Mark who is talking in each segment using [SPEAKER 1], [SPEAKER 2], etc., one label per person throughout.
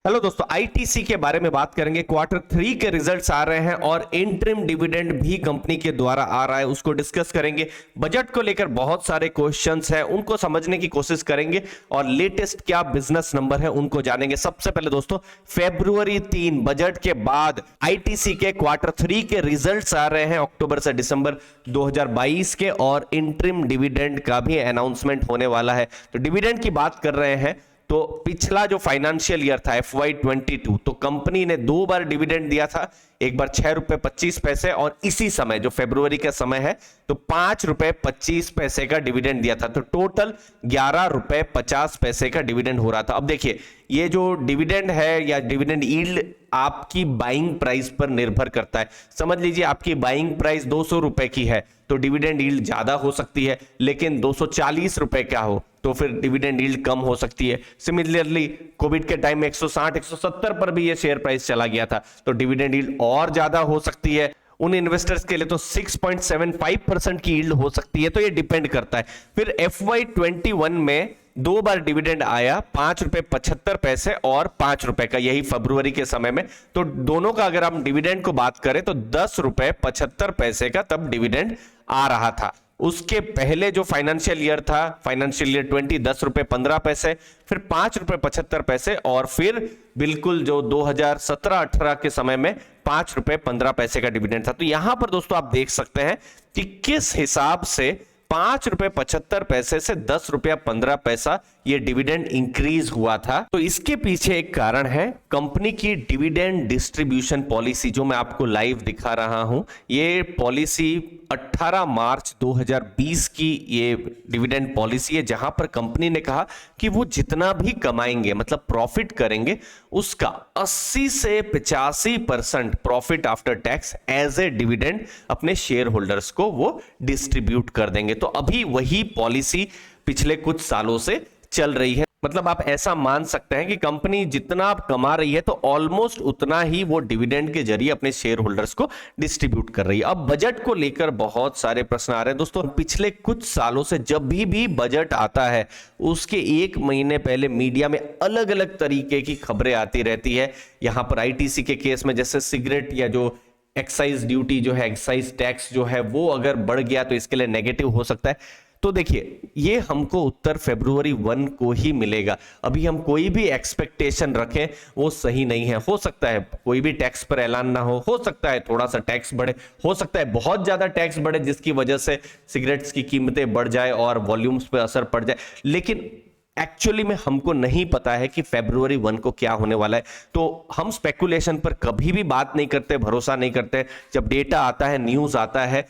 [SPEAKER 1] Hello दोस्तों, ITC के बारे में बात करेंगे। क्वार्टर 3 के रिजल्ट्स आ रहे हैं और इंटरिम डिविडेंड भी कंपनी के द्वारा आ रहा है, उसको डिस्कस करेंगे। बजट को लेकर बहुत सारे क्वेश्चंस हैं, उनको समझने की कोशिश करेंगे और लेटेस्ट क्या बिजनेस नंबर है उनको जानेंगे। सबसे पहले दोस्तों, February 3 बजट के बाद आईटीसी के क्वार्टर 3 के रिजल्ट्स आ रहे हैं अक्टूबर से दिसंबर 2022 के, और इंटरिम डिविडेंड का भी अनाउंसमेंट होने वाला है। तो डिविडेंड की बात कर रहे हैं तो पिछला जो फाइनेंशियल ईयर था FY22, तो कंपनी ने 2 बार डिविडेंड दिया था। एक बार 6 रुपए 25 पैसे और इसी समय जो फरवरी का समय है तो 5 रुपए 25 पैसे का डिविडेंड दिया था। तो टोटल 11 रुपए 50 पैसे का डिविडेंड हो रहा था। अब देखिए, ये जो डिविडेंड है या डिविडेंड यील्ड आपकी बाइंग प्राइस पर निर्भर करता है। समझ लीजिए आपकी बाइंग प्राइस 200 रुपए की है तो डिविडेंड यील्ड ज्यादा हो सकती है, लेकिन 240 रुपए का हो तो फिर डिविडेंड यील्ड कम हो सकती है। सिमिलरली कोविड के टाइम में 160 170 पर भी ये शेयर प्राइस चला गया था तो डिविडेंड यील्ड और ज्यादा हो सकती है। उन इन्वेस्टर्स के लिए तो 6.75% की यील्ड हो सकती है। तो ये डिपेंड करता है। फिर FY21 में 2 बार डिविडेंड आया, 5 रुपए 75 पैसे और 5 रुपए का, यही फरवरी के समय में। तो दोनों का अगर हम डिविडेंड को बात करें तो 10 रुपए 75 पैसे का तब डिविडेंड आ रहा था। उसके पहले जो फाइनेंशियल ईयर था, फाइनेंशियल ईयर 20, 10 रुपए 15 पैसे, फिर 5 रुपए 75 पैसे, और फिर बिल्कुल जो 2017-18 के समय में 5 रुपए 15 पैसे का डिविडेंड था। तो यहां पर दोस्तों आप देख सकते हैं कि किस हिसाब से 5 रुपए 75 पैसे से 10 रुपया 15 पैसा ये डिविडेंड इंक्रीज हुआ था। तो इसके पीछे एक कारण है कंपनी की डिविडेंड डिस्ट्रीब्यूशन पॉलिसी, जो मैं आपको लाइव दिखा रहा हूं। ये पॉलिसी 18 मार्च 2020 की ये डिविडेंड पॉलिसी है, जहां पर कंपनी ने कहा कि वो जितना भी कमाएंगे, मतलब प्रॉफिट करेंगे, उसका 80 से 85% profit after tax as a dividend अपने शेयर होल्डर्स को वो डिस्ट्रीब्यूट कर देंगे। तो अभी वही पॉलिसी पिछले कुछ सालों से चल रही है। मतलब आप ऐसा मान सकते हैं कि कंपनी जितना कमा रही है तो ऑलमोस्ट उतना ही वो डिविडेंड के जरिए अपने शेयर होल्डर्स को डिस्ट्रीब्यूट कर रही है। अब बजट को लेकर बहुत सारे प्रश्न आ रहे हैं दोस्तों। पिछले कुछ सालों से जब भी बजट आता है उसके 1 महीने पहले मीडिया में अलग अलग तरीके की खबरें आती रहती है। यहां पर आईटीसी के केस में जैसे सिगरेट या जो एक्साइज ड्यूटी जो है, एक्साइज टैक्स जो है, वो अगर बढ़ गया तो इसके लिए नेगेटिव हो सकता है। तो देखिए, ये हमको उत्तर February 1 को ही मिलेगा। अभी हम कोई भी एक्सपेक्टेशन रखें वो सही नहीं है। हो सकता है कोई भी टैक्स पर ऐलान ना हो सकता है थोड़ा सा टैक्स बढ़े, हो सकता है बहुत ज्यादा टैक्स बढ़े जिसकी वजह से सिगरेट्स की कीमतें बढ़ जाए और वॉल्यूम्स पे असर पड़ जाए। लेकिन एक्चुअली में हमको नहीं पता है कि February 1 को क्या होने वाला है। तो हम स्पेकुलेशन पर कभी भी बात नहीं करते, भरोसा नहीं करते। जब डेटा आता है, न्यूज आता है,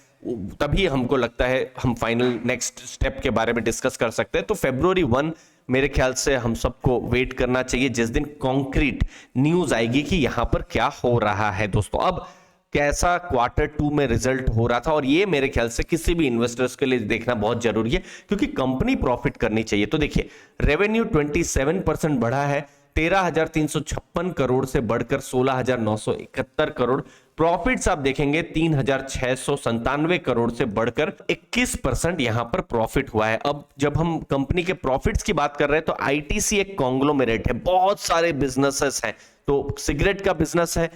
[SPEAKER 1] तभी हमको लगता है हम फाइनल नेक्स्ट स्टेप के बारे में डिस्कस कर सकते हैं। तो February 1 मेरे ख्याल से हम सबको वेट करना चाहिए, जिस दिन कॉन्क्रीट न्यूज आएगी कि यहां पर क्या हो रहा है। दोस्तों, अब कैसा क्वार्टर 2 में रिजल्ट हो रहा था, और ये मेरे ख्याल से किसी भी इन्वेस्टर्स के लिए देखना बहुत जरूरी है, क्योंकि कंपनी प्रॉफिट करनी चाहिए। तो देखिए, रेवेन्यू 27% बढ़ा है, 13,356 करोड़ से बढ़कर 16,971 करोड़। प्रॉफिट्स आप देखेंगे 3,697 करोड़ से बढ़कर 21% यहां पर प्रॉफिट हुआ है। अब जब हम कंपनी के प्रॉफिट्स की बात कर रहे हैं तो आईटीसी एक कॉन्ग्लोमेरेट है, बहुत सारे बिजनेसेस हैं। तो सिगरेट का बिजनेस है,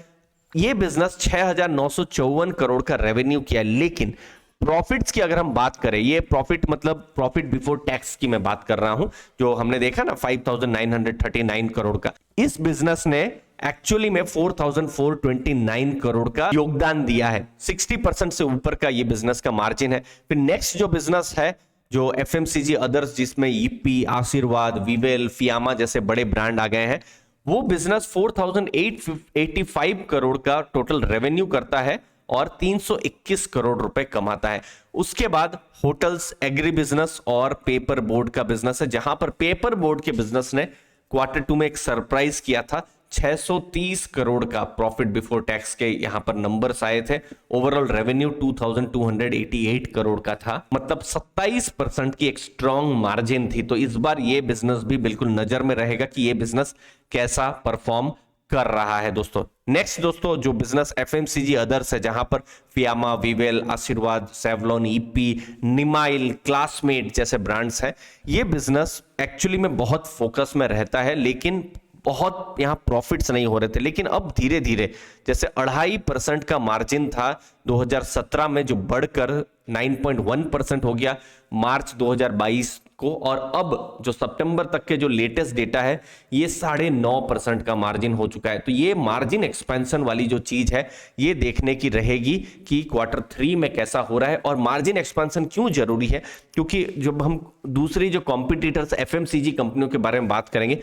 [SPEAKER 1] ये बिजनेस 6,954 करोड़ का रेवेन्यू किया, लेकिन प्रॉफिट्स की अगर हम बात करें, ये प्रॉफिट मतलब प्रॉफिट बिफोर टैक्स की मैं बात कर रहा हूं, जो हमने देखा ना 5,939 करोड़ का, इस बिजनेस ने एक्चुअली में 4,429 करोड़ का योगदान दिया है। 60% से ऊपर का ये बिजनेस का मार्जिन है। फिर नेक्स्ट जो बिजनेस है, जो एफएमसीजी अदर्स, जिसमें ईपी, आशीर्वाद, विवेल, फियामा जैसे बड़े ब्रांड आ गए हैं, वो बिजनेस 4,885 करोड़ का टोटल रेवेन्यू करता है और 321 करोड़ रुपए कमाता है। उसके बाद होटल्स, एग्री बिजनेस और पेपर बोर्ड का बिजनेस है, जहां पर पेपर बोर्ड के बिजनेस ने क्वार्टर 2 में एक सरप्राइज किया था। 630 करोड़ का प्रॉफिट बिफोर टैक्स के यहां पर नंबर्स आए थे। ओवरऑल रेवेन्यू 2,288 करोड़ का था, मतलब 27% की एक स्ट्रॉन्ग मार्जिन थी। तो इस बार ये बिजनेस भी बिल्कुल नजर में रहेगा कि ये बिजनेस कैसा परफॉर्म कर रहा है। दोस्तों, नेक्स्ट दोस्तों जो बिजनेस एफएमसीजी अदर्स है, जहां पर फियामा, विवेल, आशीर्वाद, सेवलॉन, ईपी, निमाइल, क्लासमेट जैसे ब्रांड्स हैं, ये बिजनेस एक्चुअली में बहुत फोकस में रहता है, लेकिन बहुत यहाँ प्रॉफिट्स नहीं हो रहे थे, लेकिन अब धीरे धीरे जैसे 2.5% का मार्जिन था 2017 में जो बढ़कर 9.1% हो गया मार्च 2022 को, और अब जो सितंबर तक के जो लेटेस्ट डेटा है ये 9.5% का मार्जिन हो चुका है। तो ये मार्जिन एक्सपेंशन वाली जो चीज है ये देखने की रहेगी कि क्वार्टर 3 में कैसा हो रहा है। और मार्जिन एक्सपेंशन क्यों जरूरी है, क्योंकि जब हम दूसरी जो कॉम्पिटिटर्स एफएमसीजी कंपनियों के बारे में बात करेंगे,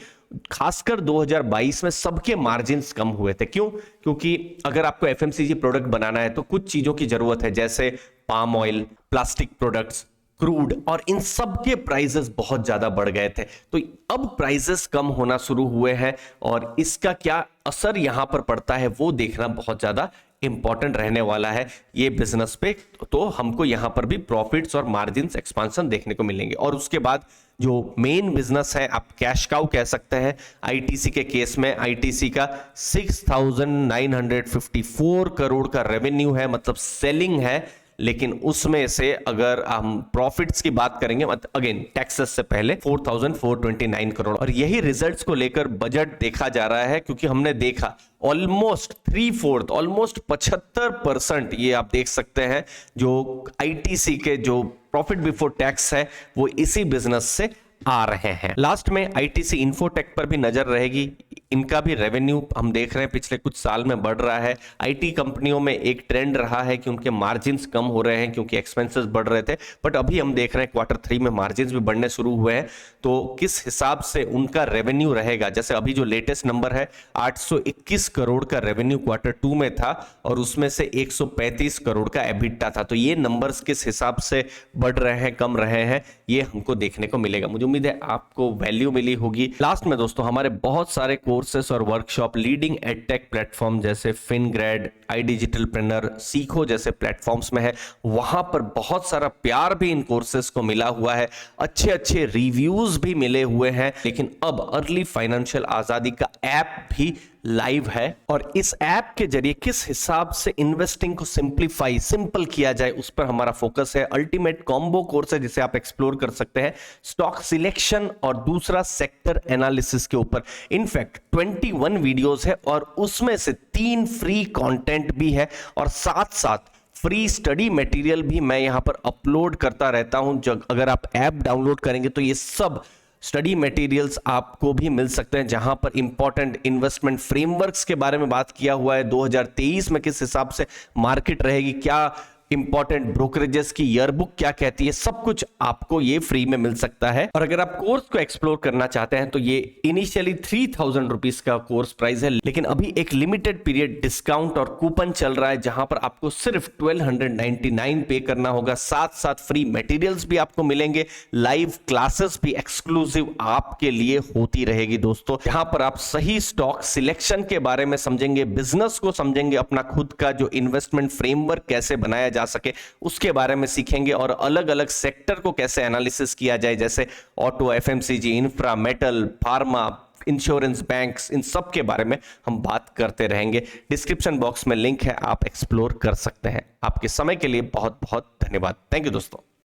[SPEAKER 1] खासकर 2022 में सबके मार्जिन्स कम हुए थे। क्यों? क्योंकि अगर आपको एफएमसीजी प्रोडक्ट बनाना है तो कुछ चीजों की जरूरत है, जैसे palm oil, plastic products, crude, और इन सब के प्राइसेस बहुत ज्यादा बढ़ गए थे। तो अब प्राइसेस कम होना शुरू हुए हैं और इसका क्या असर यहां पर पड़ता है वो देखना बहुत ज्यादा इंपॉर्टेंट रहने वाला है ये बिजनेस पे। तो हमको यहां पर भी प्रॉफिट्स और मार्जिन्स एक्सपांशन देखने को मिलेंगे। और उसके बाद जो मेन बिजनेस है, आप कैश काउ कह सकते हैं, आईटीसी के केस में आईटीसी का 6,954 करोड़ का रेवेन्यू है, मतलब सेलिंग है। लेकिन उसमें से अगर हम प्रॉफिट्स की बात करेंगे, अगेन टैक्सेस से पहले 4,429 करोड़। और यही रिजल्ट्स को लेकर बजट देखा जा रहा है, क्योंकि हमने देखा ऑलमोस्ट 3/4 ऑलमोस्ट 75% ये आप देख सकते हैं जो आईटीसी के जो प्रॉफिट बिफोर टैक्स है वो इसी बिजनेस से आ रहे हैं। लास्ट में आईटीसी इन्फोटेक पर भी नजर रहेगी। इनका भी रेवेन्यू हम देख रहे हैं पिछले कुछ साल में बढ़ रहा है। आईटी कंपनियों में एक ट्रेंड रहा है कि उनके मार्जिन्स कम हो रहे हैं क्योंकि एक्सपेंसेस बढ़ रहे थे, बट अभी हम देख रहे हैं क्वार्टर 3 में मार्जिन्स भी बढ़ने शुरू हुए हैं। तो किस हिसाब से उनका रेवेन्यू रहेगा, जैसे अभी जो लेटेस्ट नंबर है 821 करोड़ का रेवेन्यू क्वार्टर 2 में था और उसमें से 135 करोड़ का एबिटा था। तो ये नंबर्स किस हिसाब से बढ़ रहे हैं, कम रहे हैं, ये हमको देखने को मिलेगा। मुझे उम्मीद है आपको वैल्यू मिली होगी। लास्ट में दोस्तों हमारे बहुत सारे कोर्सेस और वर्कशॉप लीडिंग एडटेक प्लेटफॉर्म जैसे फिनग्रेड, आई डिजिटल प्रेनर, सीखो जैसे प्लेटफॉर्म्स में है। वहां पर बहुत सारा प्यार भी इन कोर्सेस को मिला हुआ है, अच्छे अच्छे रिव्यूज भी मिले हुए हैं। लेकिन अब अर्ली फाइनेंशियल आजादी का ऐप भी लाइव है और इस ऐप के जरिए किस हिसाब से इन्वेस्टिंग को सिंपल किया जाए उस पर हमारा फोकस है। अल्टीमेट कॉम्बो कोर्स है जिसे आप एक्सप्लोर कर सकते हैं स्टॉक सिलेक्शन और दूसरा सेक्टर एनालिसिस के ऊपर। इनफैक्ट 21 वीडियोस है और उसमें से 3 फ्री कंटेंट भी है और साथ साथ फ्री स्टडी मटेरियल भी मैं यहां पर अपलोड करता रहता हूं। जब अगर आप ऐप डाउनलोड करेंगे तो ये सब स्टडी मटेरियल्स आपको भी मिल सकते हैं, जहां पर इंपॉर्टेंट इन्वेस्टमेंट फ्रेमवर्क्स के बारे में बात किया हुआ है। 2023 में किस हिसाब से मार्केट रहेगी, क्या इंपॉर्टेंट ब्रोकरेजेस की ईयरबुक क्या कहती है, सब कुछ आपको ये फ्री में मिल सकता है। और अगर आप कोर्स को एक्सप्लोर करना चाहते हैं तो ये इनिशियली 3,000 रुपीज का कोर्स प्राइस है, लेकिन अभी एक लिमिटेड पीरियड डिस्काउंट और कूपन चल रहा है जहां पर आपको सिर्फ 1299 पे करना होगा। साथ साथ फ्री मटेरियल्स भी आपको मिलेंगे, लाइव क्लासेस भी एक्सक्लूसिव आपके लिए होती रहेगी दोस्तों, जहां पर आप सही स्टॉक सिलेक्शन के बारे में समझेंगे, बिजनेस को समझेंगे, अपना खुद का जो इन्वेस्टमेंट फ्रेमवर्क कैसे बनाया जा सके उसके बारे में सीखेंगे और अलग अलग सेक्टर को कैसे एनालिसिस किया जाए, जैसे auto, FMCG, infra, metal, pharma, insurance, banks, इन सब के बारे में हम बात करते रहेंगे। डिस्क्रिप्शन बॉक्स में लिंक है, आप एक्सप्लोर कर सकते हैं। आपके समय के लिए बहुत बहुत धन्यवाद। थैंक यू दोस्तों।